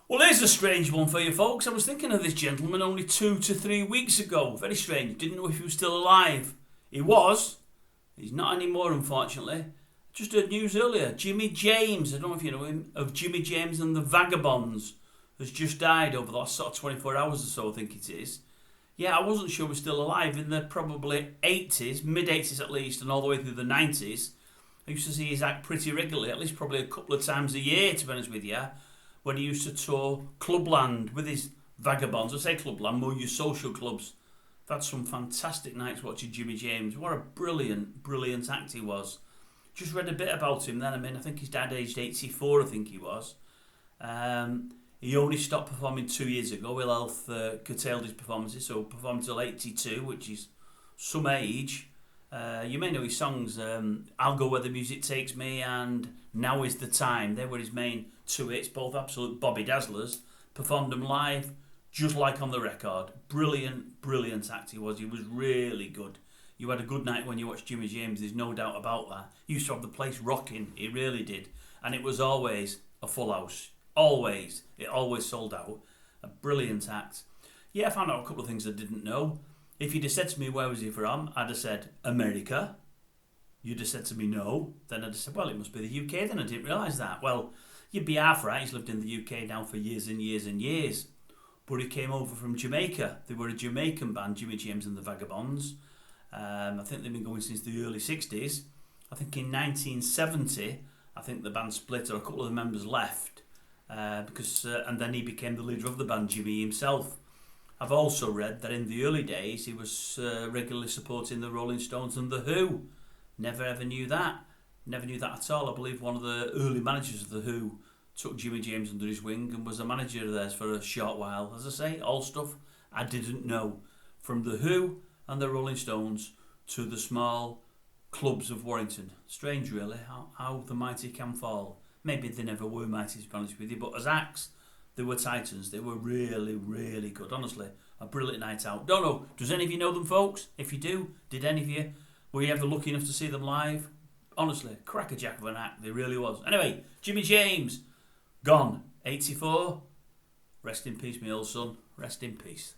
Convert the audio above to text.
Well, here's a strange one for you folks. I was thinking of this gentleman only 2 to 3 weeks ago. Very strange. Didn't know if he was still alive. He was. He's not anymore, unfortunately. Just heard news earlier. Jimmy James, I don't know if you know him, of Jimmy James and the Vagabonds, has just died over the last sort of 24 hours or so, I think it is. Yeah, I wasn't sure he was still alive in the probably 80s, mid-80s at least, and all the way through the 90s. I used to see his act pretty regularly, at least probably a couple of times a year, to be honest with you, when he used to tour Clubland with his Vagabonds. I say Clubland, more your social clubs. I've had some fantastic nights watching Jimmy James. What a brilliant, brilliant act he was. Just read a bit about him then. I think he's died aged 84, I think he was. He only stopped performing 2 years ago. Ill health curtailed his performances, so performed till 82, which is some age. You may know his songs, I'll Go Where the Music Takes Me and Now Is the Time. They were his main two hits, both absolute Bobby Dazzlers. Performed them live, just like on the record. Brilliant, brilliant act he was. He was really good. You had a good night when you watched Jimmy James, there's no doubt about that. He used to have the place rocking, he really did. And it was always a full house. Always. It always sold out. A brilliant act. Yeah, I found out a couple of things I didn't know. If you'd have said to me, where was he from? I'd have said, America. You'd have said to me, no. Then I'd have said, well, it must be the UK then. I didn't realise that. Well, you'd be half right. He's lived in the UK now for years and years and years. But he came over from Jamaica. They were a Jamaican band, Jimmy James and the Vagabonds. I think they've been going since the early 60s. I think in 1970, I think the band split or a couple of the members left. And then he became the leader of the band, Jimmy himself. I've also read that in the early days he was regularly supporting the Rolling Stones and the Who. Never ever knew that. Never knew that at all. I believe one of the early managers of the Who took Jimmy James under his wing and was a manager of theirs for a short while. As I say, all stuff I didn't know. From the Who and the Rolling Stones to the small clubs of Warrington. Strange really, how the mighty can fall. Maybe they never were mighty, to be honest with you, but as acts, they were titans. They were really, really good. Honestly, a brilliant night out. Don't know, does any of you know them, folks? If you do, did any of you? Were you ever lucky enough to see them live? Honestly, crackerjack of an act. They really was. Anyway, Jimmy James, gone. 84. Rest in peace, my old son. Rest in peace.